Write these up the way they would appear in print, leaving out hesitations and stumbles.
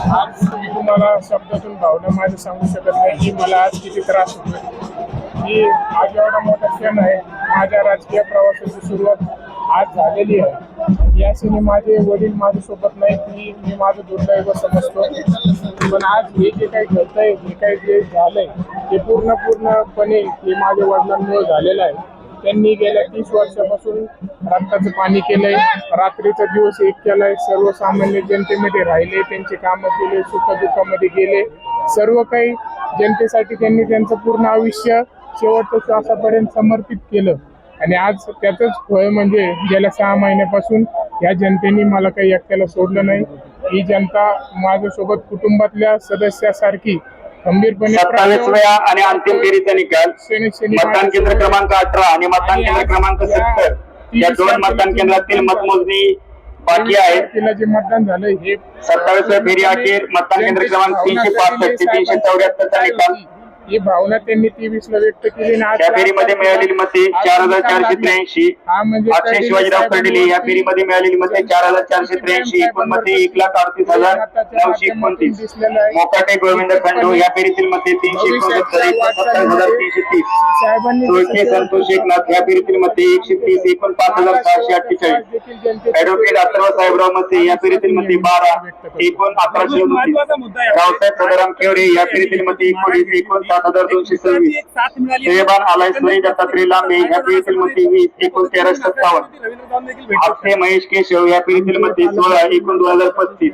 आज मी तुम्हाला शब्दातून भावना माझं सांगू शकत नाही की मला आज किती त्रास होतो. की आज एवढा मोठा क्षण आहे, माझ्या राजकीय प्रवासाची सुरुवात आज झालेली आहे. यासाठी माझे वडील माझ्यासोबत नाहीत, ही मी माझं दुर्दैव समजतो. पण आज हे जे काही घडतंय, हे काही जे झालंय ते पूर्णपणे हे माझ्या वडिलांमुळे झालेलं आहे. त्यांनी गेल्या 30 वर्षापासून रक्ताचं पाणी केलंय, रात्रीचा दिवस एक केलाय, सर्वसामान्य जनतेमध्ये राहिले, त्यांचे कामं केले, सुखदुःखामध्ये गेले, सर्व काही जनतेसाठी त्यांनी त्यांचं पूर्ण आयुष्य शेवटच्या श्वासापर्यंत समर्पित केलं. आणि आज त्याचंच फळ म्हणजे गेल्या 6 महिन्यापासून या जनतेने मला काही एकट्याला सोडलं नाही. ही जनता माझ्यासोबत कुटुंबातल्या सदस्यासारखी खंबीरपणे 27 वेळा आणि अंतिम फेरीचा निकाल मतदान केंद्र क्रमांक 18 आणि मतदान केंद्र क्रमांक 70 या 2 मतदान केंद्रातील मतमोजणी बाकी आहे. तिला जे मतदान झालं हे 27व्या फेरी अखेर मतदान केंद्र क्रमांक 365 ते 374 चा निकाल. ही भावना त्यांनी 23ला व्यक्त केली. या फेरीमध्ये मिळालेली मते 4483. अक्षय शिवाजीराव कर्डिले या फेरीमध्ये मिळालेली मते 4483. एकूण मते 1,38,929. मोकाटे गोविंद खंडू या फेरीतील मते 369. 27,330. सोळके संतोष एकनाथ या फेरीतील मते 130. एकूण 5,648. ऍडव्होकेट अथर्व साहेबराव मते या फेरीतील मते 12. एकूण 1129. रावसाहेब सदाराम केवरे या फेरीतील मते 19. एकूण 7,226. श्रेयबान आलायश्वरी दत्तात्रय लांबे या फेरीतील मते 20. एकूण 1,357. आपटे महेश केशव या फेरीतील मते 16. एकूण 2,035.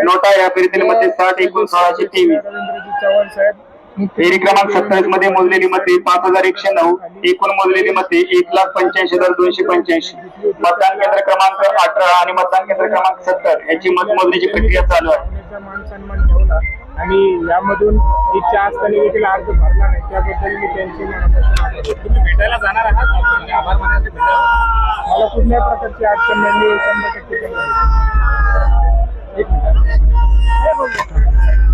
नोटा या फेरीतील मते 60. एकूण 1,623. फेरी क्रमांक 27 मध्ये मोजलेली मते 5,109. एकूण मोजलेली मते 1,85,285. मतदान केंद्र क्रमांक 18 आणि मतदान केंद्र क्रमांक 70 याची मतमोजणीची प्रक्रिया चालू आहे. आणि यामधून इच्छा असताना देखील अर्ज भरला नाही, त्याबद्दल मी त्यांची मनापासून तुम्ही भेटायला जाणार आहात, आभार मानायचे मला कुठल्याही प्रकारची अडचण नाही. 100%